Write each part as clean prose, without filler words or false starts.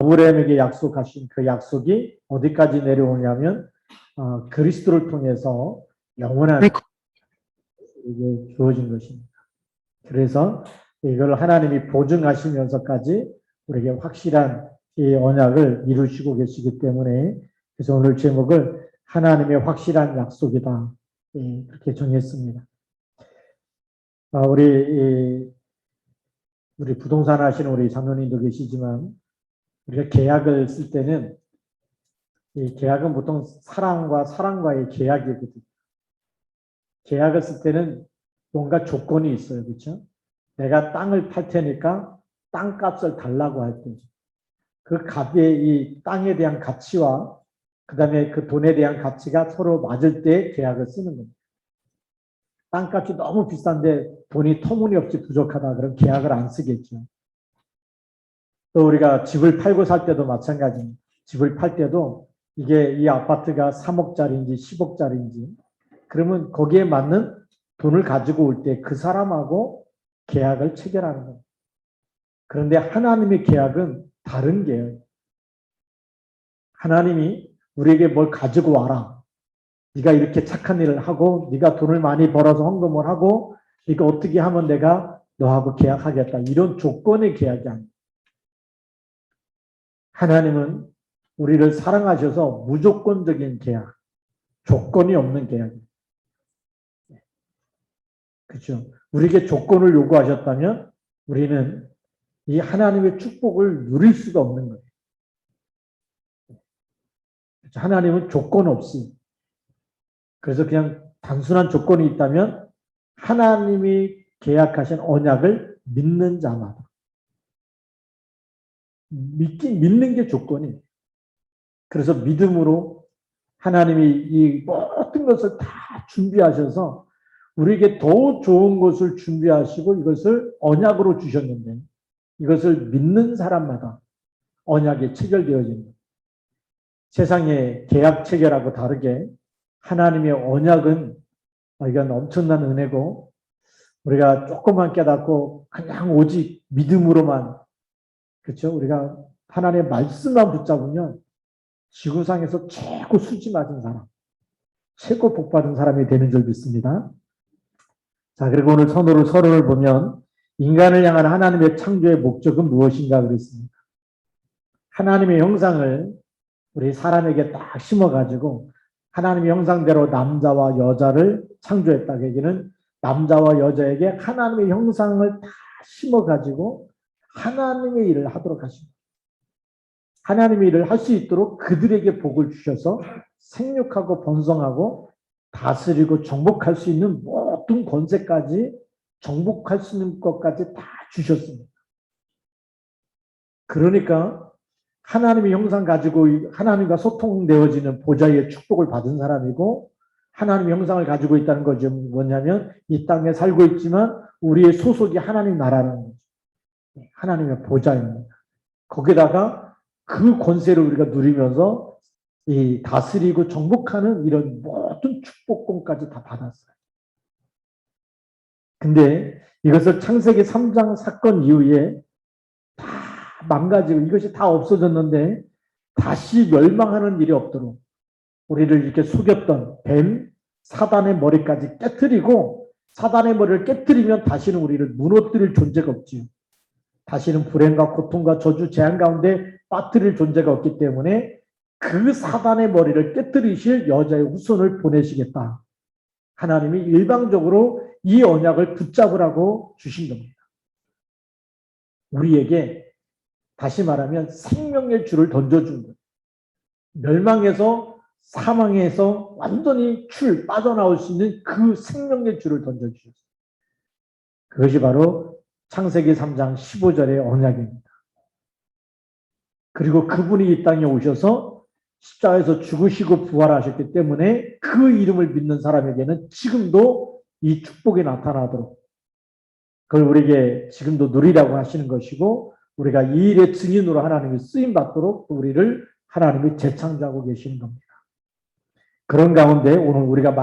아브라함에게 약속하신 그 약속이 어디까지 내려오냐면 그리스도를 통해서 영원한 이게 주어진 것입니다. 그래서 이걸 하나님이 보증하시면서까지 우리에게 확실한 이 언약을 이루시고 계시기 때문에, 그래서 오늘 제목을 하나님의 확실한 약속이다 그렇게 정했습니다. 우리 부동산 하시는 우리 장로님도 계시지만, 우리가 계약을 쓸 때는 이 계약은 보통 사람과의 계약이거든요. 계약을 쓸 때는 뭔가 조건이 있어요. 그렇죠? 내가 땅을 팔 테니까 땅값을 달라고 할 때, 그 값의 이 땅에 대한 가치와 그 다음에 그 돈에 대한 가치가 서로 맞을 때 계약을 쓰는 겁니다. 땅값이 너무 비싼데 돈이 터무니없이 부족하다 그럼 계약을 안 쓰겠죠. 또 우리가 집을 팔고 살 때도 마찬가지입니다. 집을 팔 때도 이게 이 아파트가 3억짜리인지 10억짜리인지 그러면 거기에 맞는 돈을 가지고 올 때 그 사람하고 계약을 체결하는 겁니다. 그런데 하나님의 계약은 다른 계약. 하나님이 우리에게 뭘 가지고 와라. 네가 이렇게 착한 일을 하고 네가 돈을 많이 벌어서 헌금을 하고 네가 어떻게 하면 내가 너하고 계약하겠다. 이런 조건의 계약이 아닙니다. 하나님은 우리를 사랑하셔서 무조건적인 계약, 조건이 없는 계약입니다. 그렇죠? 우리에게 조건을 요구하셨다면 우리는 이 하나님의 축복을 누릴 수가 없는 거예요. 그렇죠? 하나님은 조건 없이, 그래서 그냥 단순한 조건이 있다면 하나님이 계약하신 언약을 믿는 자마다, 믿는 게 조건이에요. 그래서 믿음으로 하나님이 이 모든 것을 다 준비하셔서 우리에게 더 좋은 것을 준비하시고 이것을 언약으로 주셨는데, 이것을 믿는 사람마다 언약이 체결되어집니다. 세상의 계약 체결하고 다르게 하나님의 언약은 이건 엄청난 은혜고, 우리가 조금만 깨닫고 그냥 오직 믿음으로만, 그렇죠? 우리가 하나님의 말씀만 붙잡으면 지구상에서 최고 수지 맞은 사람, 최고 복 받은 사람이 되는 줄 믿습니다. 자, 그리고 오늘 서론을 보면 인간을 향한 하나님의 창조의 목적은 무엇인가 그랬습니다. 하나님의 형상을 우리 사람에게 딱 심어가지고 하나님의 형상대로 남자와 여자를 창조했다. 그 얘기는 남자와 여자에게 하나님의 형상을 다 심어가지고 하나님의 일을 하도록 하십니다. 하나님의 일을 할 수 있도록 그들에게 복을 주셔서 생육하고 번성하고 다스리고 정복할 수 있는 모든 권세까지, 정복할 수 있는 것까지 다 주셨습니다. 그러니까 하나님의 형상 가지고 하나님과 소통되어지는 보좌의 축복을 받은 사람이고, 하나님의 형상을 가지고 있다는 것이 뭐냐면 이 땅에 살고 있지만 우리의 소속이 하나님 나라라는 거죠. 하나님의 보좌입니다. 거기다가 그 권세를 우리가 누리면서 이 다스리고 정복하는 이런 모든 축복권까지 다 받았어요. 근데 이것을 창세기 3장 사건 이후에 다 망가지고 이것이 다 없어졌는데 다시 멸망하는 일이 없도록 우리를 이렇게 속였던 뱀, 사단의 머리까지 깨트리고, 사단의 머리를 깨트리면 다시는 우리를 무너뜨릴 존재가 없지요. 다시는 불행과 고통과 저주, 재앙 가운데 빠뜨릴 존재가 없기 때문에 그 사단의 머리를 깨뜨리실 여자의 후손을 보내시겠다. 하나님이 일방적으로 이 언약을 붙잡으라고 주신 겁니다. 우리에게 다시 말하면 생명의 줄을 던져준 거예요. 멸망에서, 사망에서 완전히 빠져나올 수 있는 그 생명의 줄을 던져주셨어요. 그것이 바로 창세기 3장 15절의 언약입니다. 그리고 그분이 이 땅에 오셔서 십자가에서 죽으시고 부활하셨기 때문에 그 이름을 믿는 사람에게는 지금도 이 축복이 나타나도록 그걸 우리에게 지금도 누리라고 하시는 것이고, 우리가 이 일의 증인으로 하나님이 쓰임받도록 우리를 하나님이 재창조하고 계시는 겁니다. 그런 가운데 오늘 우리가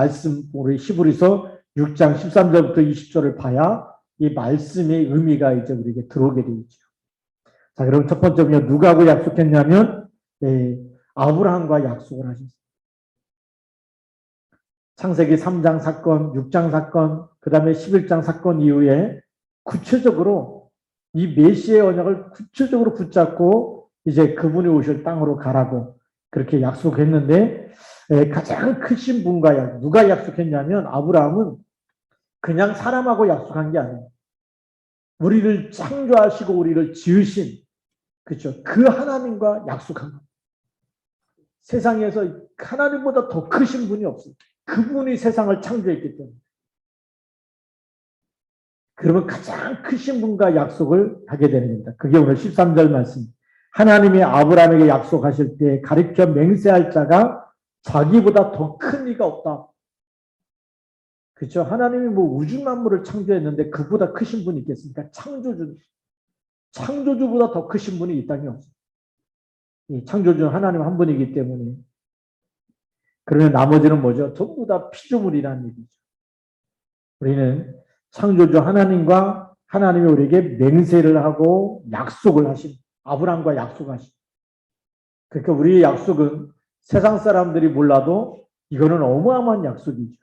우리 히브리서 6장 13절부터 20절을 봐야 이 말씀의 의미가 이제 우리에게 들어오게 되죠. 자, 그럼 첫 번째 보면 누구하고 약속했냐면 아브라함과 약속을 하셨어요. 창세기 3장 사건, 6장 사건, 그 다음에 11장 사건 이후에 구체적으로 이 메시아의 언약을 구체적으로 붙잡고 이제 그분이 오실 땅으로 가라고 그렇게 약속했는데 가장 크신 분과 누가 약속했냐면 아브라함은 그냥 사람하고 약속한 게 아니에요. 우리를 창조하시고 우리를 지으신 그렇죠. 그 하나님과 약속한 겁니다. 세상에서 하나님보다 더 크신 분이 없어요. 그분이 세상을 창조했기 때문에. 그러면 가장 크신 분과 약속을 하게 되는 겁니다. 그게 오늘 13절 말씀. 하나님이 아브라함에게 약속하실 때 가르쳐 맹세할 자가 자기보다 더 큰 이가 없다. 그렇죠? 하나님이 뭐 우주 만물을 창조했는데 그보다 크신 분이 있겠습니까? 창조주보다 더 크신 분이 이 땅에 없어요. 이 창조주는 하나님 한 분이기 때문에. 그러면 나머지는 뭐죠? 전부 다 피조물이라는 얘기죠. 우리는 창조주 하나님과 하나님이 우리에게 맹세를 하고 약속을 하신 아브라함과 약속하신. 그러니까 우리의 약속은 세상 사람들이 몰라도 이거는 어마어마한 약속이죠.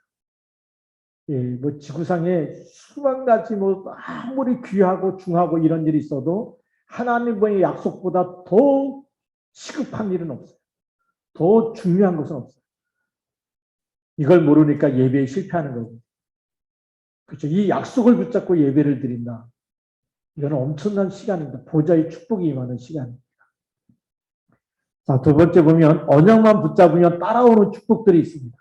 예, 뭐 지구상에 수만 가지 뭐 아무리 귀하고 중하고 이런 일이 있어도 하나님의 약속보다 더 시급한 일은 없어요. 더 중요한 것은 없어요. 이걸 모르니까 예배에 실패하는 거고. 그렇죠. 이 약속을 붙잡고 예배를 드린다. 이거는 엄청난 시간입니다. 보좌의 축복이 임하는 시간입니다. 자, 두 번째 보면 언약만 붙잡으면 따라오는 축복들이 있습니다.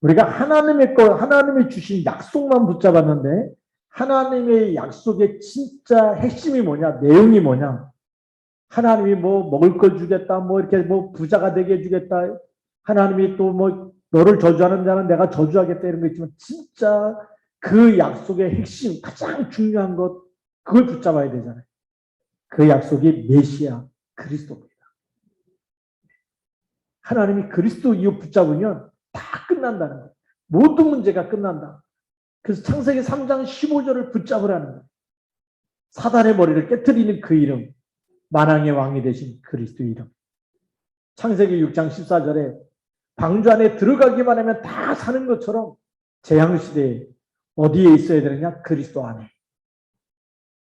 우리가 하나님이 주신 약속만 붙잡았는데 하나님의 약속의 진짜 핵심이 뭐냐? 내용이 뭐냐? 하나님이 뭐 먹을 걸 주겠다, 뭐 이렇게 뭐 부자가 되게 해주겠다. 하나님이 또 뭐 너를 저주하는 자는 내가 저주하겠다 이런 거 있지만 진짜 그 약속의 핵심, 가장 중요한 것, 그걸 붙잡아야 되잖아요. 그 약속이 메시아, 그리스도입니다. 하나님이 그리스도 이후 붙잡으면 다 끝난다는 거예요. 모든 문제가 끝난다. 그래서 창세기 3장 15절을 붙잡으라는 거예요. 사단의 머리를 깨트리는 그 이름, 만왕의 왕이 되신 그리스도 이름. 창세기 6장 14절에 방주 안에 들어가기만 하면 다 사는 것처럼 재앙시대에 어디에 있어야 되느냐? 그리스도 안에.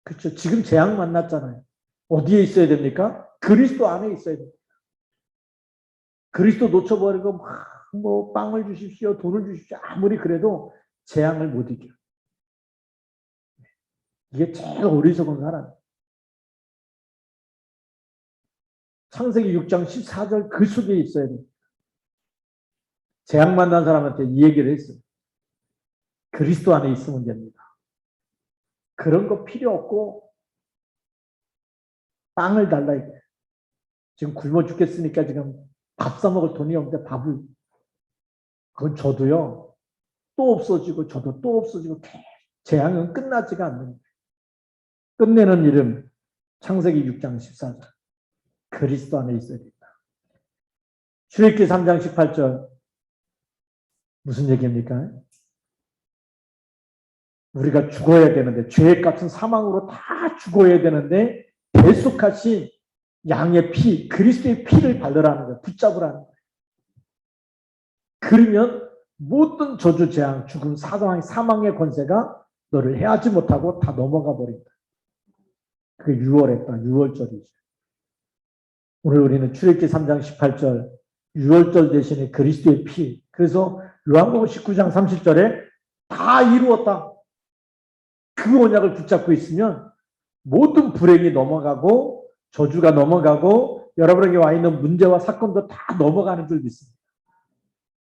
그렇죠. 지금 재앙 만났잖아요. 어디에 있어야 됩니까? 그리스도 안에 있어야 됩니다. 그리스도 놓쳐버리고 뭐 빵을 주십시오, 돈을 주십시오. 아무리 그래도 재앙을 못 이겨요. 이게 제일 어리석은 사람. 창세기 6장 14절 그 속에 있어야 돼요. 재앙 만난 사람한테 이 얘기를 했어요. 그리스도 안에 있으면 됩니다. 그런 거 필요 없고 빵을 달라 이게. 지금 굶어 죽겠으니까 지금 밥 사 먹을 돈이 없는데 밥을. 그건 저도요. 또 없어지고 저도 또 없어지고 재앙은 끝나지가 않는 거예요. 끝내는 이름 창세기 6장 14절. 그리스도 안에 있어야 된다. 출애굽기 3장 18절. 무슨 얘기입니까? 우리가 죽어야 되는데 죄의 값은 사망으로 다 죽어야 되는데 대속하신 양의 피, 그리스도의 피를 바르라는 거예요. 붙잡으라는 거예요. 그러면 모든 저주, 재앙, 죽음, 사망의 권세가 너를 해하지 못하고 다 넘어가 버린다. 그게 6월절이죠. 오늘 우리는 출애굽기 3장 18절 6월절 대신에 그리스도의 피. 그래서 요한복음 19장 30절에 다 이루었다. 그 언약을 붙잡고 있으면 모든 불행이 넘어가고 저주가 넘어가고 여러분에게 와 있는 문제와 사건도 다 넘어가는 줄 믿습니다.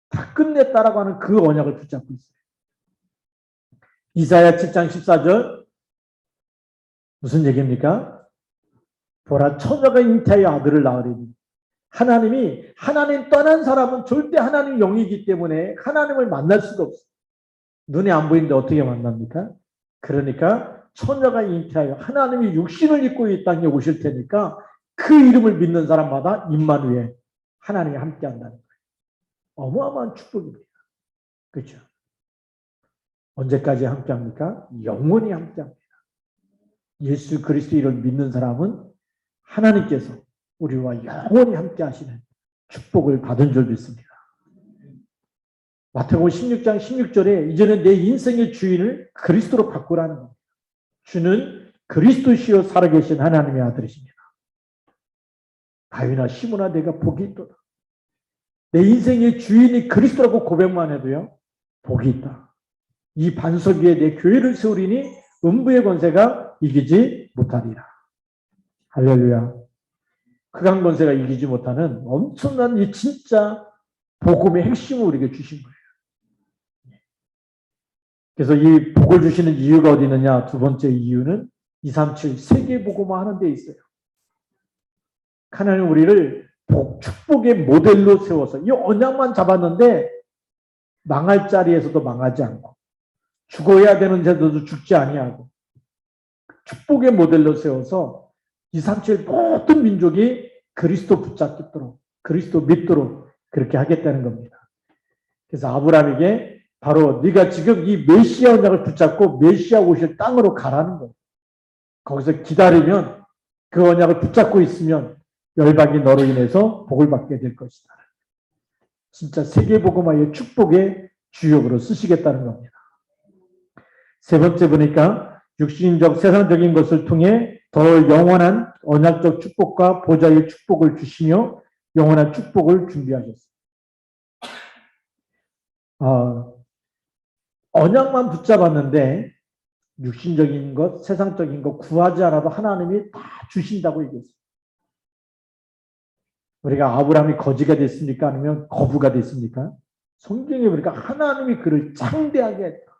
다 끝냈다라고 하는 그 언약을 붙잡고 있어요. 이사야 7장 14절 무슨 얘기입니까? 보라 처녀가 잉태하여 아들을 낳으리니 하나님 떠난 사람은 절대 하나님 영이기 때문에 하나님을 만날 수가 없어요. 눈에 안 보이는데 어떻게 만납니까? 그러니까 처녀가 잉태하여 하나님이 육신을 입고 이 땅에 오실 테니까 그 이름을 믿는 사람마다 임마누엘 하나님이 함께 한다는 거예요. 어마어마한 축복입니다. 그렇죠? 언제까지 함께 합니까? 영원히 함께 합니다. 예수 그리스도 이름을 믿는 사람은 하나님께서 우리와 영원히 함께 하시는 축복을 받은 줄 믿습니다. 마태복음 16장 16절에 이제는 내 인생의 주인을 그리스도로 바꾸라는 겁니다. 주는 그리스도시요 살아계신 하나님의 아들이십니다. 다윗아 시므나 내가 복이 있도다. 내 인생의 주인이 그리스도라고 고백만 해도요, 복이 있다. 이 반석 위에 내 교회를 세우리니 음부의 권세가 이기지 못하리라. 할렐루야. 흑암 권세가 이기지 못하는 엄청난 이 진짜 복음의 핵심을 우리에게 주신 거예요. 그래서 이 복을 주시는 이유가 어디 있느냐? 두 번째 이유는 237 세계 복음화 하는 데 있어요. 하나님 우리를 축복의 모델로 세워서 이 언약만 잡았는데 망할 자리에서도 망하지 않고 죽어야 되는 자들도 죽지 아니하고 축복의 모델로 세워서 237 모든 민족이 그리스도 붙잡도록 그리스도 믿도록 그렇게 하겠다는 겁니다. 그래서 아브라함에게 바로 네가 지금 이 메시아 언약을 붙잡고 메시아 오실 땅으로 가라는 거예요. 거기서 기다리면 그 언약을 붙잡고 있으면 열방이 너로 인해서 복을 받게 될 것이다. 진짜 세계복음화의 축복의 주역으로 쓰시겠다는 겁니다. 세 번째 보니까 육신적 세상적인 것을 통해 더 영원한 언약적 축복과 보좌의 축복을 주시며 영원한 축복을 준비하셨습니다. 언약만 붙잡았는데 육신적인 것, 세상적인 것 구하지 않아도 하나님이 다 주신다고 얘기했어요. 우리가 아브라함이 거지가 됐습니까? 아니면 거부가 됐습니까? 성경에 보니까 하나님이 그를 창대하게 했다.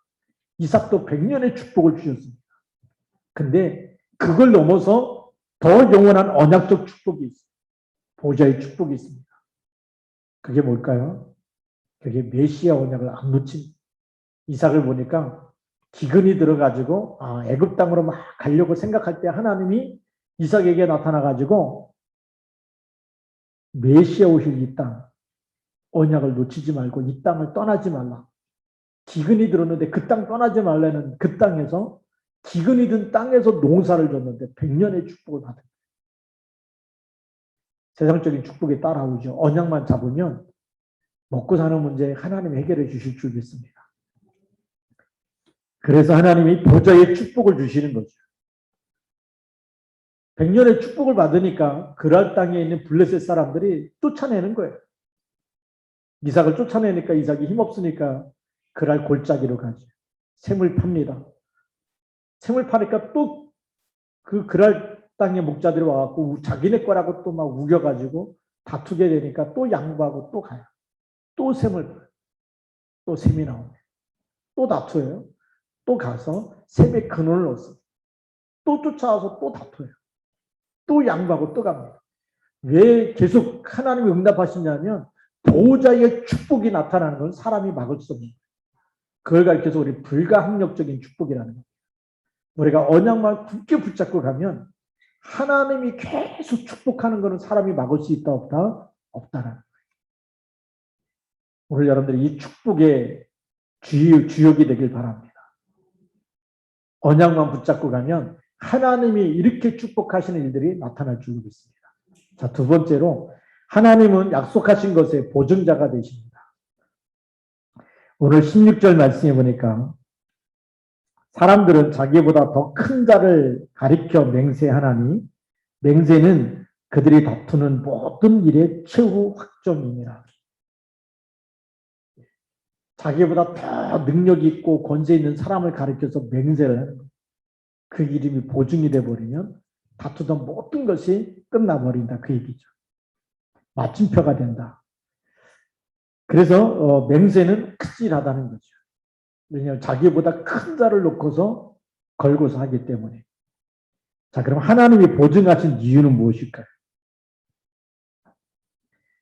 이삭도 100년의 축복을 주셨습니다. 근데 그걸 넘어서 더 영원한 언약적 축복이 있어요. 보좌의 축복이 있습니다. 그게 뭘까요? 그게 메시아 언약을 안 놓칩니다. 이삭을 보니까 기근이 들어가지고 애굽 땅으로 막 가려고 생각할 때 하나님이 이삭에게 나타나가지고 메시아 오실 이 땅 언약을 놓치지 말고 이 땅을 떠나지 말라. 기근이 들었는데 그 땅 떠나지 말라는 그 땅에서 기근이 든 땅에서 농사를 줬는데 100년의 축복을 받은 거예요. 세상적인 축복에 따라오죠. 언약만 잡으면 먹고 사는 문제 하나님이 해결해 주실 줄 믿습니다. 그래서 하나님이 보좌의 축복을 주시는 거죠. 100년의 축복을 받으니까 그랄 땅에 있는 블레셋 사람들이 쫓아내는 거예요. 이삭을 쫓아내니까 이삭이 힘없으니까 그랄 골짜기로 가죠. 샘을 팝니다. 샘을 파니까 또 그 그랄 땅의 목자들이 와갖고 자기네 거라고 또 막 우겨가지고 다투게 되니까 또 양보하고 또 가요. 또 샘을 파요. 또 샘이 나옵니다. 또 다투어요. 또 가서 샘에 근원을 넣었어요. 또 쫓아와서 또 다투어요. 또 양보하고 또 갑니다. 왜 계속 하나님이 응답하시냐면 보호자의 축복이 나타나는 건 사람이 막을 수 없는 거예요. 그걸 가르쳐서 우리 불가항력적인 축복이라는 거예요. 우리가 언약만 굳게 붙잡고 가면 하나님이 계속 축복하는 것은 사람이 막을 수 있다 없다? 없다라는 거예요. 오늘 여러분들이 이 축복의 주역이 되길 바랍니다. 언약만 붙잡고 가면 하나님이 이렇게 축복하시는 일들이 나타날 줄 믿습니다. 자, 두 번째로 하나님은 약속하신 것의 보증자가 되십니다. 오늘 16절 말씀해 보니까 사람들은 자기보다 더 큰 자를 가리켜 맹세하나니 맹세는 그들이 다투는 모든 일의 최후 확정이니라. 자기보다 더 능력이 있고 권세 있는 사람을 가리켜서 맹세를 하는 거예요. 그 이름이 보증이 돼버리면 다투던 모든 것이 끝나버린다. 그 얘기죠. 마침표가 된다. 그래서 맹세는 크질하다는 거죠. 왜냐하면 자기보다 큰 자를 놓고서 걸고서 하기 때문에. 자, 그럼 하나님이 보증하신 이유는 무엇일까요?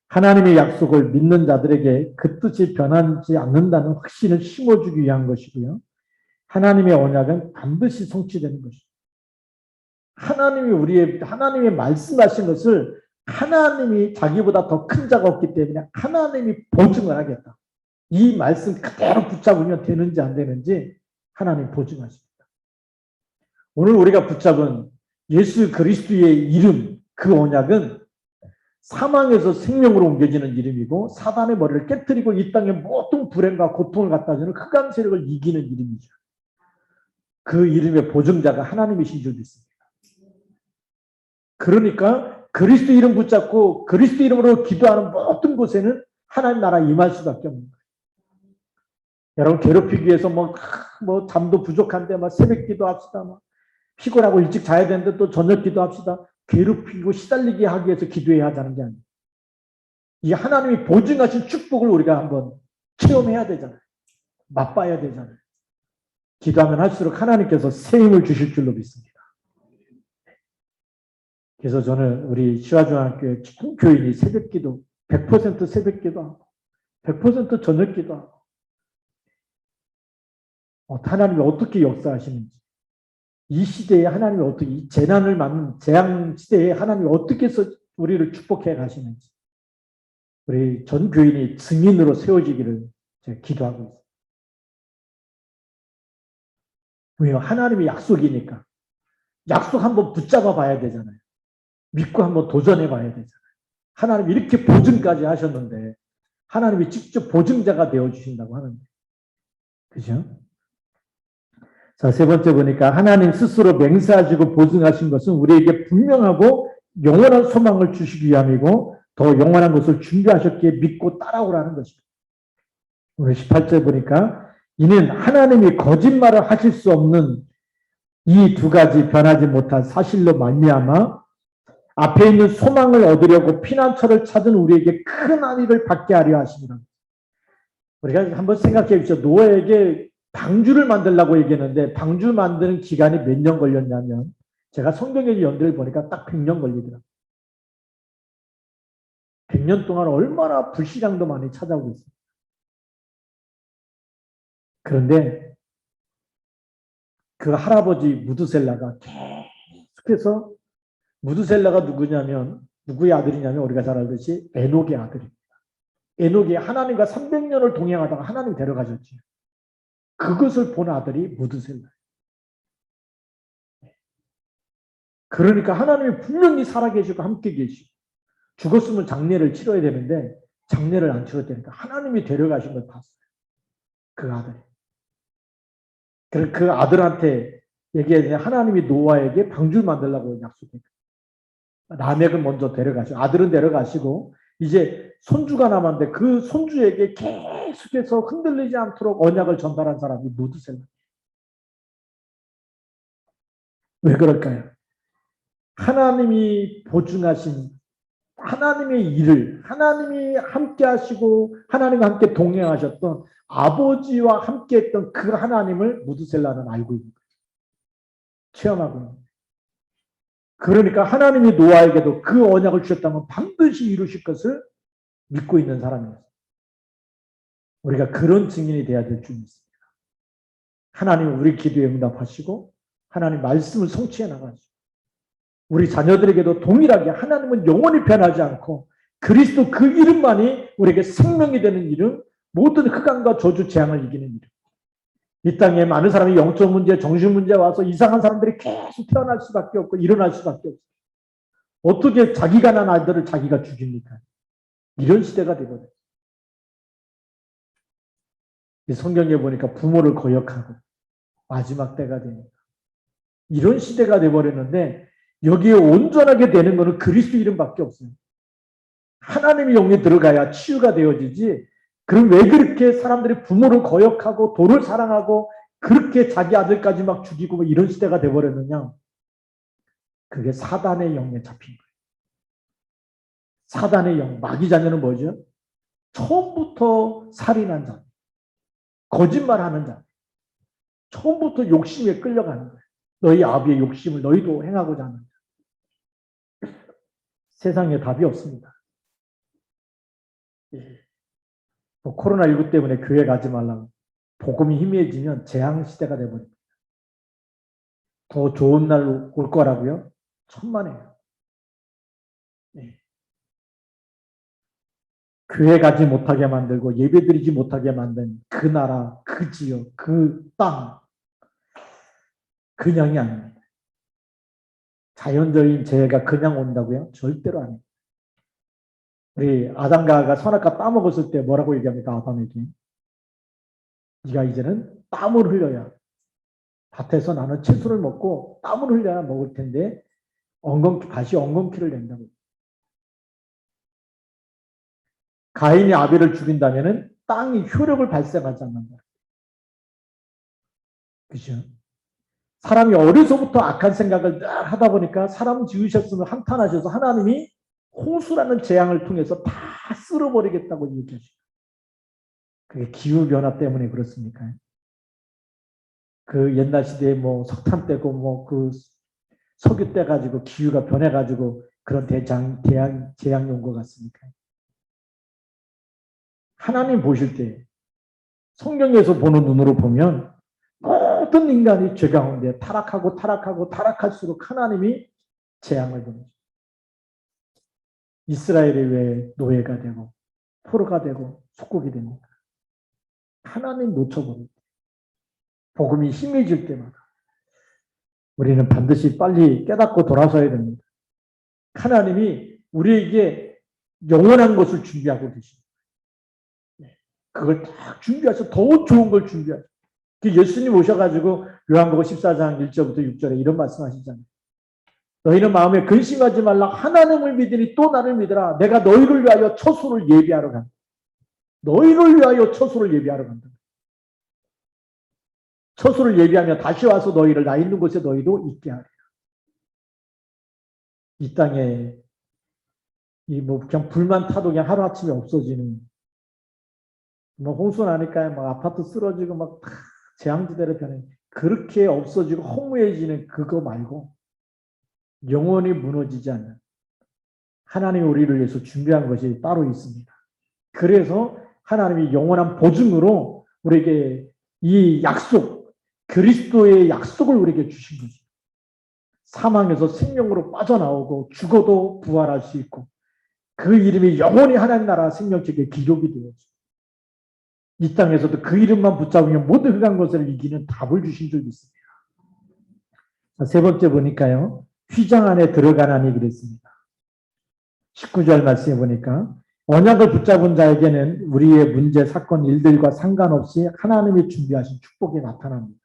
하나님의 약속을 믿는 자들에게 그 뜻이 변하지 않는다는 확신을 심어주기 위한 것이고요. 하나님의 언약은 반드시 성취되는 것입니다. 하나님이 말씀하신 것을 하나님이 자기보다 더 큰 자가 없기 때문에 하나님이 보증을 하겠다. 이 말씀 그대로 붙잡으면 되는지 안 되는지 하나님 보증하십니다. 오늘 우리가 붙잡은 예수 그리스도의 이름, 그 언약은 사망에서 생명으로 옮겨지는 이름이고 사단의 머리를 깨뜨리고 이 땅에 모든 불행과 고통을 갖다 주는 흑암 세력을 이기는 이름이죠. 그 이름의 보증자가 하나님이신 줄 믿습니다. 그러니까 그리스도 이름 붙잡고 그리스도 이름으로 기도하는 모든 곳에는 하나님 나라 임할 수밖에 없는 거예요. 여러분 괴롭히기 위해서 뭐 잠도 부족한데 막 새벽 기도합시다. 막 피곤하고 일찍 자야 되는데 또 저녁 기도합시다. 괴롭히고 시달리게 하기 위해서 기도해야 하자는 게 아니에요. 이 하나님이 보증하신 축복을 우리가 한번 체험해야 되잖아요. 맛봐야 되잖아요. 기도하면 할수록 하나님께서 새 힘을 주실 줄로 믿습니다. 그래서 저는 우리 시화중학교의 전 교인이 새벽기도 100% 새벽기도하고 100% 저녁기도하고 하나님이 어떻게 역사하시는지 이 시대에 하나님이 어떻게 이 재난을 맞는 재앙 시대에 하나님이 어떻게 해서 우리를 축복해 가시는지 우리 전 교인이 증인으로 세워지기를 제가 기도하고 있습니다. 왜요? 하나님의 약속이니까. 약속 한번 붙잡아 봐야 되잖아요. 믿고 한번 도전해 봐야 되잖아요. 하나님이 이렇게 보증까지 하셨는데 하나님이 직접 보증자가 되어주신다고 하는데. 그죠? 자, 세 번째 보니까 하나님 스스로 맹세하시고 보증하신 것은 우리에게 분명하고 영원한 소망을 주시기 위함이고 더 영원한 것을 준비하셨기에 믿고 따라오라는 것입니다. 오늘 18절 보니까 이는 하나님이 거짓말을 하실 수 없는 이 두 가지 변하지 못한 사실로 말미암아 앞에 있는 소망을 얻으려고 피난처를 찾은 우리에게 큰 안위를 받게 하려 하십니다. 우리가 한번 생각해 보시죠. 노아에게 방주를 만들려고 얘기했는데 방주 만드는 기간이 몇 년 걸렸냐면 제가 성경의 연대를 보니까 딱 100년 걸리더라고요. 100년 동안 얼마나 불시량도 많이 찾아오고 있어요. 그런데 그 할아버지 무드셀라가 계속해서 무드셀라가 누구냐면 누구의 아들이냐면 우리가 잘 알듯이 에녹의 아들입니다. 에녹이 하나님과 300년을 동행하다가 하나님 데려가셨죠. 그것을 본 아들이 무드셀라. 그러니까 하나님이 분명히 살아계시고 함께 계시고 죽었으면 장례를 치러야 되는데 장례를 안 치렀다니까 하나님이 데려가신 걸 봤어요. 그 아들이. 그 아들한테 얘기해 하나님이 노아에게 방주를 만들라고 약속했어요. 라멕은 먼저 데려가시고 아들은 데려가시고 이제 손주가 남았는데 그 손주에게 계속해서 흔들리지 않도록 언약을 전달한 사람이 무드셀라. 왜 그럴까요? 하나님이 보증하신 하나님의 일을 하나님이 함께 하시고 하나님과 함께 동행하셨던 아버지와 함께 했던 그 하나님을 무드셀라는 알고 있는 거예요. 체험하고 있는 거예요. 그러니까 하나님이 노아에게도 그 언약을 주셨다면 반드시 이루실 것을 믿고 있는 사람이었어요. 우리가 그런 증인이 돼야 될 줄 믿습니다. 하나님은 우리 기도에 응답하시고 하나님 말씀을 성취해 나가시고 우리 자녀들에게도 동일하게 하나님은 영원히 변하지 않고 그리스도 그 이름만이 우리에게 생명이 되는 이름, 모든 흑암과 저주 재앙을 이기는 이름. 이 땅에 많은 사람이 영적 문제, 정신 문제 와서 이상한 사람들이 계속 태어날 수밖에 없고 일어날 수밖에 없어요. 어떻게 자기가 난 아이들을 자기가 죽입니까? 이런 시대가 되거든요. 성경에 보니까 부모를 거역하고 마지막 때가 되니까 이런 시대가 돼버렸는데 여기에 온전하게 되는 것은 그리스도 이름밖에 없어요. 하나님의 영에 들어가야 치유가 되어지지. 그럼 왜 그렇게 사람들이 부모를 거역하고 돈을 사랑하고 그렇게 자기 아들까지 막 죽이고 뭐 이런 시대가 돼버렸느냐? 그게 사단의 영에 잡힌 거예요. 사단의 영, 마귀 자녀는 뭐죠? 처음부터 살인한 자, 거짓말하는 자, 처음부터 욕심에 끌려가는 거예요. 너희 아비의 욕심을 너희도 행하고자 하는 자. 세상에 답이 없습니다. 코로나19 때문에 교회 가지 말라고 복음이 희미해지면 재앙시대가 되어버립니다. 더 좋은 날 올 거라고요? 천만에요. 네. 교회 가지 못하게 만들고 예배드리지 못하게 만든 그 나라, 그 지역, 그 땅 그냥이 아닙니다. 자연적인 재해가 그냥 온다고요? 절대로 아니에요. 우리 아담과 하와가 선악과 따먹었을 때 뭐라고 얘기합니까? 아담에게. 네가 이제는 땀을 흘려야, 밭에서 나는 채소를 먹고 땀을 흘려야 먹을 텐데 밭이 엉겅퀴를 낸다고. 가인이 아벨을 죽인다면 땅이 효력을 발생하지 않는다. 그죠? 사람이 어려서부터 악한 생각을 하다 보니까 사람 지으셨으면 한탄하셔서 하나님이 홍수라는 재앙을 통해서 다 쓸어버리겠다고 얘기하시고. 그게 기후변화 때문에 그렇습니까? 그 옛날 시대에 뭐 석탄 떼고 뭐 그 석유 떼 가지고 기후가 변해 가지고 그런 재앙이 온 것 같습니까? 하나님 보실 때 성경에서 보는 눈으로 보면 모든 인간이 죄 가운데 타락할수록 하나님이 재앙을 보내죠. 이스라엘이 왜 노예가 되고 포로가 되고 속국이 됩니까? 하나님 놓쳐버릴 때, 복음이 힘해질 때마다 우리는 반드시 빨리 깨닫고 돌아서야 됩니다. 하나님이 우리에게 영원한 것을 준비하고 계십니다. 그걸 딱 준비해서 더 좋은 걸 준비하죠. 예수님 오셔가지고 요한복음 14장 1절부터 6절에 이런 말씀하시잖아요. 너희는 마음에 근심하지 말라. 하나님을 믿으니 또 나를 믿으라. 내가 너희를 위하여 처소를 예비하러 간다. 너희를 위하여 처소를 예비하러 간다. 처소를 예비하며 다시 와서 너희를 나 있는 곳에 너희도 있게 하리라. 이 땅에 그냥 불만 타도 그냥 하루아침에 없어지는, 홍수 나니까 막 아파트 쓰러지고 막 재앙지대로 변해. 그렇게 없어지고 허무해지는 그거 말고 영원히 무너지지 않는 하나님이 우리를 위해서 준비한 것이 따로 있습니다. 그래서 하나님이 영원한 보증으로 우리에게 이 약속, 그리스도의 약속을 우리에게 주신 거죠. 사망에서 생명으로 빠져나오고 죽어도 부활할 수 있고 그 이름이 영원히 하나님 나라 생명책에 기록이 되어져. 이 땅에서도 그 이름만 붙잡으면 모든 흑암 것을 이기는 답을 주신 줄 믿습니다. 세 번째 보니까요. 휘장 안에 들어가라니 그랬습니다. 19절 말씀해 보니까 언약을 붙잡은 자에게는 우리의 문제, 사건, 일들과 상관없이 하나님이 준비하신 축복이 나타납니다.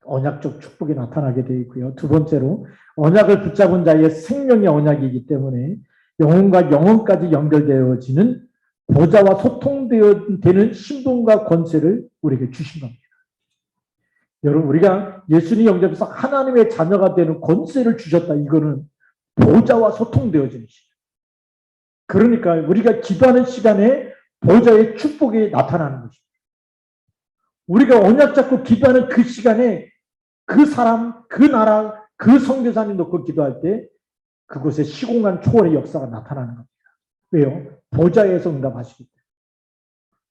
언약적 축복이 나타나게 되어 있고요. 두 번째로 언약을 붙잡은 자의 생명의 언약이기 때문에 영혼과 영혼까지 연결되어지는 보좌와 소통되는 신분과 권세를 우리에게 주신 겁니다. 여러분, 우리가 예수님 영접해서 하나님의 자녀가 되는 권세를 주셨다. 이거는 보좌와 소통되어지는 시간. 그러니까 우리가 기도하는 시간에 보좌의 축복이 나타나는 것입니다. 우리가 언약 잡고 기도하는 그 시간에 그 사람, 그 나라, 그 선교사님 놓고 기도할 때 그곳에 시공간 초월의 역사가 나타나는 겁니다. 왜요? 보좌에서 응답하시기 때문에.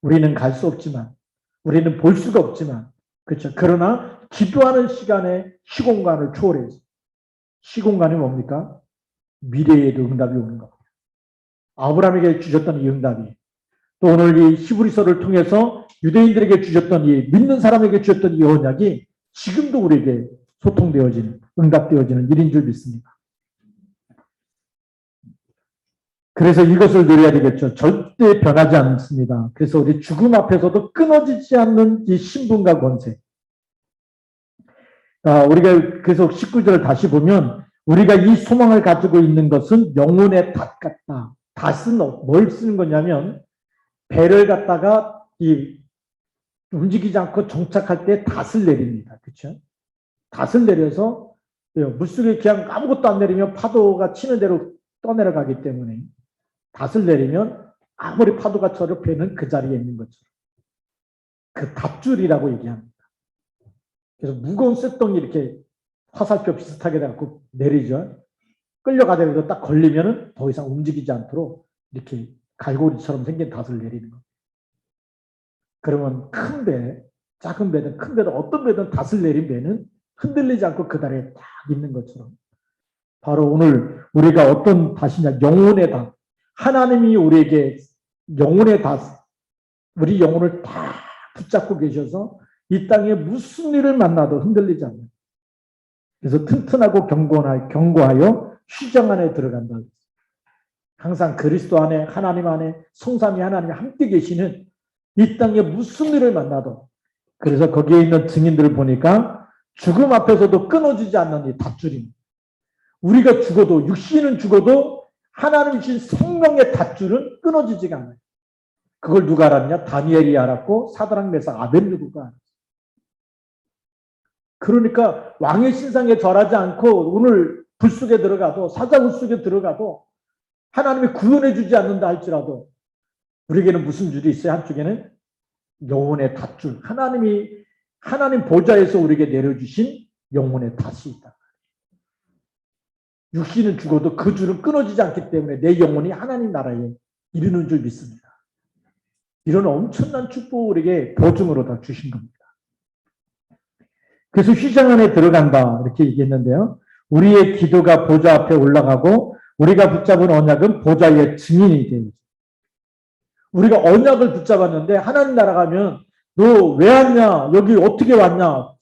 우리는 갈 수 없지만, 우리는 볼 수가 없지만, 그렇죠. 그러나 기도하는 시간에 시공간을 초월해서. 시공간이 뭡니까? 미래에도 응답이 오는 겁니다. 아브라함에게 주셨던 이 응답이, 또 오늘 이 히브리서를 통해서 유대인들에게 주셨던 이 믿는 사람에게 주셨던 이 언약이 지금도 우리에게 소통되어지는, 응답되어지는 일인 줄 믿습니다. 그래서 이것을 누려야 되겠죠. 절대 변하지 않습니다. 그래서 우리 죽음 앞에서도 끊어지지 않는 이 신분과 권세. 우리가 계속 19절을 다시 보면 우리가 이 소망을 가지고 있는 것은 영혼의 닷 같다. 닷은 뭘 쓰는 거냐면 배를 갖다가 움직이지 않고 정착할 때 닷을 내립니다. 그렇죠? 닷을 내려서 물속에 그냥 아무것도 안 내리면 파도가 치는 대로 떠내려가기 때문에 닷을 내리면 아무리 파도가 쳐도 배는 그 자리에 있는 것처럼. 그 닷줄이라고 얘기합니다. 그래서 무거운 쇳덩이 이렇게 화살표 비슷하게 돼갖고 내리죠. 끌려가다가도 딱 걸리면은 더 이상 움직이지 않도록 이렇게 갈고리처럼 생긴 닷을 내리는 겁니다. 그러면 큰 배, 작은 배든 큰 배든 어떤 배든 닷을 내린 배는 흔들리지 않고 그 자리에 딱 있는 것처럼 바로 오늘 우리가 어떤 닷이냐, 영혼의 닷. 하나님이 우리에게 영혼의 닷, 우리 영혼을 다 붙잡고 계셔서 이 땅에 무슨 일을 만나도 흔들리지 않는 그래서 튼튼하고 견고하여 휘장 안에 들어간다. 항상 그리스도 안에 하나님 안에 성삼위 하나님이 함께 계시는 이 땅에 무슨 일을 만나도 그래서 거기에 있는 증인들을 보니까 죽음 앞에서도 끊어지지 않는 이 닷줄입니다. 우리가 죽어도 육신은 죽어도 하나님 주신 생명의 닷줄은 끊어지지가 않아요. 그걸 누가 알았냐? 다니엘이 알았고 사드락 메삭 아벳느고가 알았어요. 그러니까 왕의 신상에 절하지 않고 오늘 불 속에 들어가도 사자굴 속에 들어가도 하나님이 구원해 주지 않는다 할지라도 우리에게는 무슨 줄이 있어요? 한쪽에는 영혼의 닷줄. 하나님 보좌에서 우리에게 내려주신 영혼의 닷이 있다. 육신은 죽어도 그 줄은 끊어지지 않기 때문에 내 영혼이 하나님 나라에 이르는 줄 믿습니다. 이런 엄청난 축복을 우리에게 보증으로 다 주신 겁니다. 그래서 휘장 안에 들어간다 이렇게 얘기했는데요. 우리의 기도가 보좌 앞에 올라가고 우리가 붙잡은 언약은 보좌의 증인이 되죠. 우리가 언약을 붙잡았는데 하나님 나라 가면 너 왜 왔냐? 여기 어떻게 왔냐?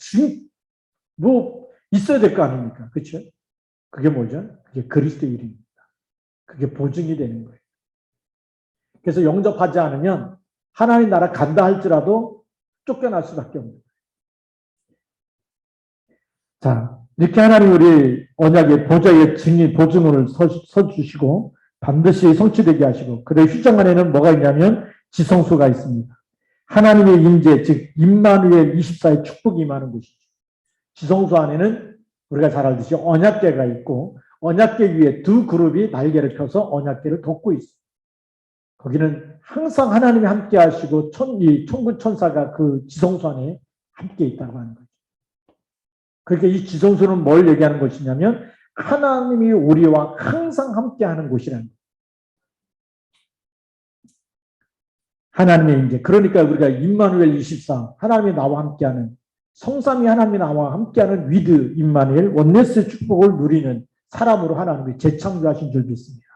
뭐 있어야 될 거 아닙니까? 그렇죠? 그게 뭐죠? 그게 그리스도의 이름입니다. 그게 보증이 되는 거예요. 그래서 영접하지 않으면 하나님 나라 간다 할지라도 쫓겨날 수밖에 없는 거예요. 자, 이렇게 하나님 우리 언약의 보좌의 증인, 보증을 서주시고 반드시 성취되게 하시고 그래 휘장 안에는 뭐가 있냐면 지성소가 있습니다. 하나님의 임재, 즉 임마누엘 24의 축복이 임하는 곳이죠. 지성소 안에는 우리가 잘 알듯이 언약궤가 있고 언약궤 위에 두 그룹이 날개를 펴서 언약궤를 덮고 있어요. 거기는 항상 하나님이 함께 하시고 천군 천사가 그 지성소 안에 함께 있다고 하는 거죠. 그러니까 이 지성소는 뭘 얘기하는 것이냐면 하나님이 우리와 항상 함께하는 곳이라는 거예요. 하나님의 임재. 그러니까 우리가 임마누엘 24 하나님이 나와 함께하는 성삼위 하나님이 나와 함께하는 위드 임마누엘 원네스의 축복을 누리는 사람으로 하나님이 재창조하신 줄 믿습니다.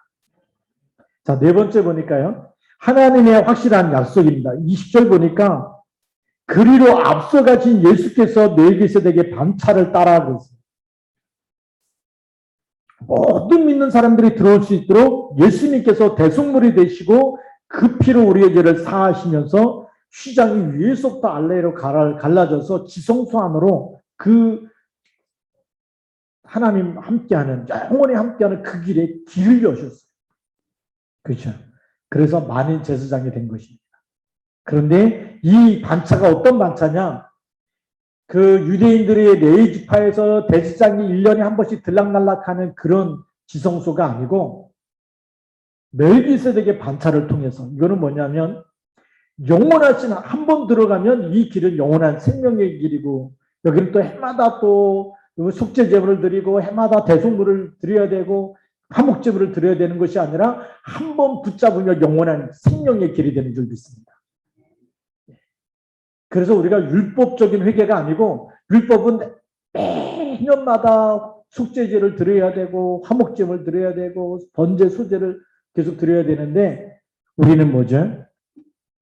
자, 네 번째 보니까요. 하나님의 확실한 약속입니다. 20절 보니까 그리로 앞서 가신 예수께서 멜기세덱의 반차를 따라하고 있습니다. 모든 믿는 사람들이 들어올 수 있도록 예수님께서 대속물이 되시고 그 피로 우리의 죄를 사하시면서 휘장이 위에서부터 아래로 갈라져서 지성소 안으로 그 하나님 함께하는 영원히 함께하는 그 길에 길을 여셨어요. 그렇죠. 그래서 만인 제사장이 된 것입니다. 그런데 이 반차가 어떤 반차냐? 그 유대인들의 레위지파에서 대제사장이 1년에 한 번씩 들락날락하는 그런 지성소가 아니고 멜기세덱의 반차를 통해서 이거는 뭐냐면 영원하신 한 번 들어가면 이 길은 영원한 생명의 길이고 여기는 또 해마다 또 속죄 제물을 드리고 해마다 대속물을 드려야 되고 화목 제물을 드려야 되는 것이 아니라 한 번 붙잡으면 영원한 생명의 길이 되는 줄 믿습니다. 그래서 우리가 율법적인 회개가 아니고 율법은 매년마다 속죄제를 드려야 되고 화목제물 드려야 되고 번제 소제를 계속 드려야 되는데 우리는 뭐죠?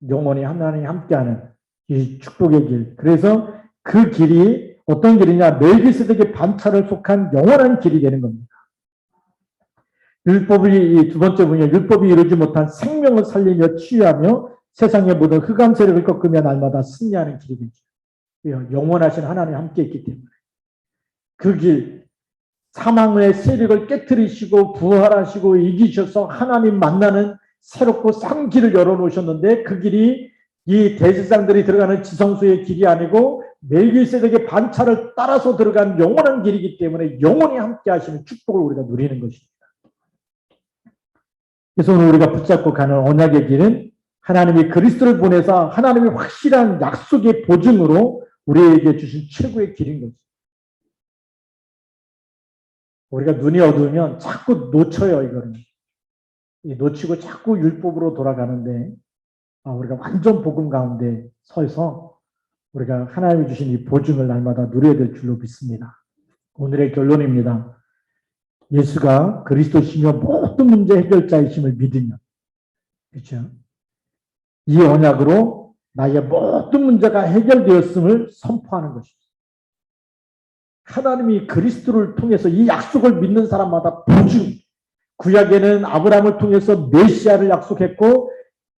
영원히 하나님이 함께하는 이 축복의 길. 그래서 그 길이 어떤 길이냐? 멜기세덱의 반차를 속한 영원한 길이 되는 겁니다. 율법이 두 번째 분야 율법이 이루지 못한 생명을 살리며 치유하며 세상의 모든 흑암 세력을 꺾으며 날마다 승리하는 길이 되죠. 영원하신 하나님이 함께 있기 때문에 그 길, 사망의 세력을 깨뜨리시고 부활하시고 이기셔서 하나님 만나는 새롭고 산 길을 열어놓으셨는데 그 길이 이 대제사장들이 들어가는 지성소의 길이 아니고 멜기세덱의 반차를 따라서 들어간 영원한 길이기 때문에 영원히 함께 하시는 축복을 우리가 누리는 것입니다. 그래서 오늘 우리가 붙잡고 가는 언약의 길은 하나님이 그리스도를 보내서 하나님의 확실한 약속의 보증으로 우리에게 주신 최고의 길인 거죠. 우리가 눈이 어두우면 자꾸 놓쳐요, 이거는. 놓치고 자꾸 율법으로 돌아가는데 우리가 완전 복음 가운데 서서 우리가 하나님이 주신 이 보증을 날마다 누려야 될 줄로 믿습니다. 오늘의 결론입니다. 예수가 그리스도시며 모든 문제 해결자이심을 믿으면 그렇죠? 이 언약으로 나의 모든 문제가 해결되었음을 선포하는 것입니다. 하나님이 그리스도를 통해서 이 약속을 믿는 사람마다 보증, 구약에는 아브라함을 통해서 메시아를 약속했고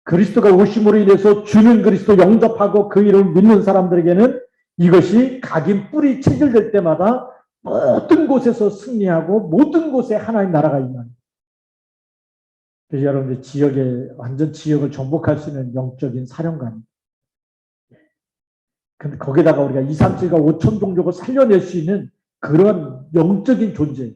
그리스도가 오심으로 인해서 주는 그리스도 영접하고 그 이름을 믿는 사람들에게는 이것이 각인 뿌리 체질될 때마다 모든 곳에서 승리하고 모든 곳에 하나님 나라가 임하는. 그래서 여러분들 지역에 완전 지역을 정복할 수 있는 영적인 사령관입니다. 근데 거기다가 우리가 2, 3, 7과 5천 종족을 살려낼 수 있는 그런 영적인 존재.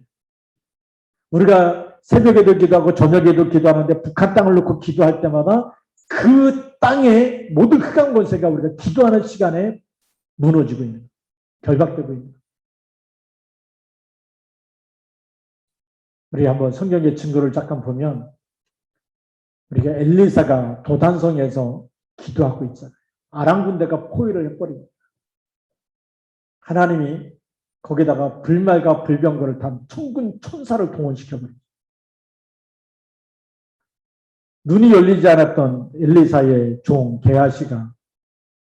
우리가 새벽에도 기도하고 저녁에도 기도하는데 북한 땅을 놓고 기도할 때마다 그 땅의 모든 흑암 권세가 우리가 기도하는 시간에 무너지고 있는, 결박되고 있는. 우리 한번 성경의 증거를 잠깐 보면 우리가 엘리사가 도단성에서 기도하고 있잖아요. 아람 군대가 포위를 해버립니다. 하나님이 거기다가 불말과 불병거를 탄 천군 천사를 동원시켜버립니다. 눈이 열리지 않았던 엘리사의 종 게하시가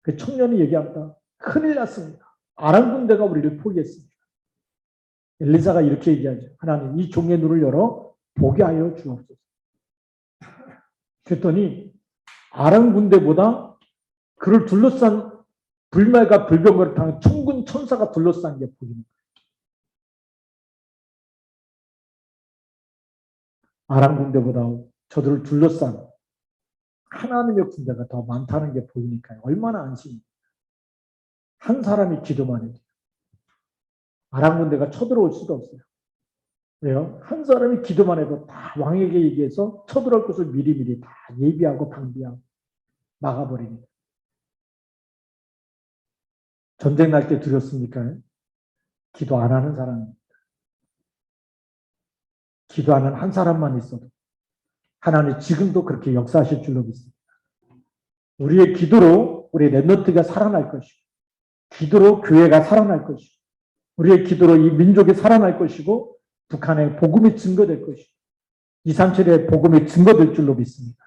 그 청년이 얘기합니다. 큰일 났습니다. 아람 군대가 우리를 포위했습니다. 엘리사가 이렇게 얘기하죠. 하나님 이 종의 눈을 열어 보게 하여 주옵소서. 그랬더니 아람 군대보다 그를 둘러싼 불말과 불병거를 탄 천군 천사가 둘러싼 게 보입니다. 아람 군대보다 저들을 둘러싼 하나님의 군대가 더 많다는 게 보이니까요. 얼마나 안심입니까? 한 사람이 기도만 해도 아람 군대가 쳐들어올 수도 없어요. 왜요? 한 사람이 기도만 해도 다 왕에게 얘기해서 쳐들어올 것을 미리미리 다 예비하고 방비하고 막아버립니다. 전쟁 날 때 두렵습니까? 기도 안 하는 사람입니다. 기도하는 한 사람만 있어도 하나님 지금도 그렇게 역사하실 줄로 믿습니다. 우리의 기도로 우리 랩넌트가 살아날 것이고 기도로 교회가 살아날 것이고 우리의 기도로 이 민족이 살아날 것이고 북한의 복음이 증거될 것이고 237의 복음이 증거될 줄로 믿습니다.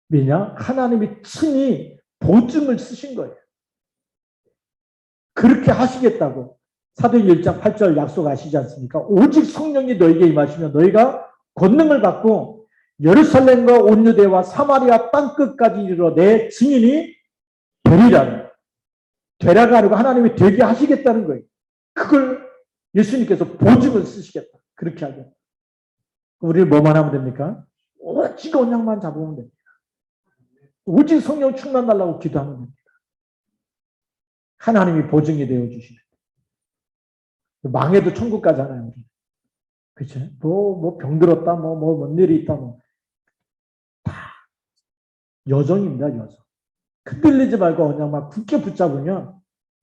왜냐? 하나님이 친히 보증을 쓰신 거예요. 그렇게 하시겠다고 사도행전 1장 8절 약속하시지 않습니까? 오직 성령이 너에게 임하시면 너희가 권능을 받고 예루살렘과 온 유대와 사마리아 땅끝까지 이르러 내 증인이 되리라. 되라가 아니고 하나님이 되게 하시겠다는 거예요. 그걸 예수님께서 보증을 쓰시겠다. 그렇게 하겠다. 우리를 뭐만 하면 됩니까? 오직 언약만 잡으면 됩니다. 오직 성령 충만 달라고 기도하면 됩니다. 하나님이 보증이 되어주시는. 망해도 천국 가잖아요. 우리. 그렇죠? 뭐 병들었다, 뭔 일이 있다, 다 여정입니다, 여정. 흔들리지 말고 언약만 굳게 붙잡으면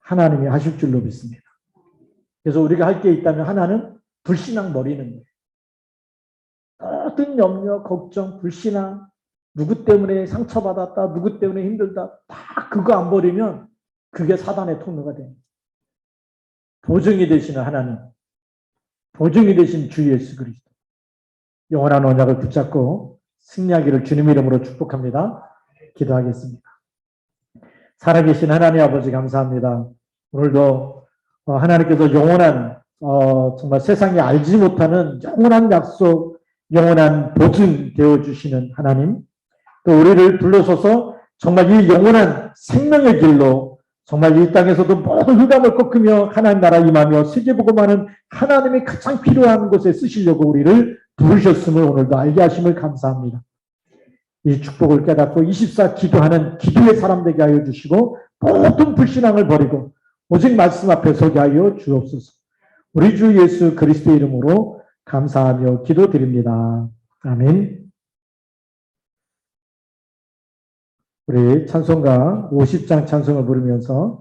하나님이 하실 줄로 믿습니다. 그래서 우리가 할 게 있다면 하나는 불신앙 버리는 거예요. 모든 염려, 걱정, 불신앙, 누구 때문에 상처받았다, 누구 때문에 힘들다, 다 그거 안 버리면 그게 사단의 통로가 됩니다. 보증이 되시는 하나님, 보증이 되신 주 예수 그리스도, 영원한 언약을 붙잡고 승리하기를 주님 이름으로 축복합니다. 기도하겠습니다. 살아계신 하나님 아버지 감사합니다. 오늘도 하나님께서 영원한 정말 세상이 알지 못하는 영원한 약속, 영원한 보증 되어주시는 하나님, 또 우리를 불러서서 정말 이 영원한 생명의 길로 정말 이 땅에서도 모든 흑암을 꺾으며 하나님 나라 임하며 세계복음하는 하나님이 가장 필요한 곳에 쓰시려고 우리를 부르셨음을 오늘도 알게 하심을 감사합니다. 이 축복을 깨닫고 24 기도하는 기도의 사람 되게 하여 주시고 모든 불신앙을 버리고 오직 말씀 앞에 서게 하여 주옵소서. 우리 주 예수 그리스도의 이름으로 감사하며 기도드립니다. 아멘. 우리 찬송가 50장 찬송을 부르면서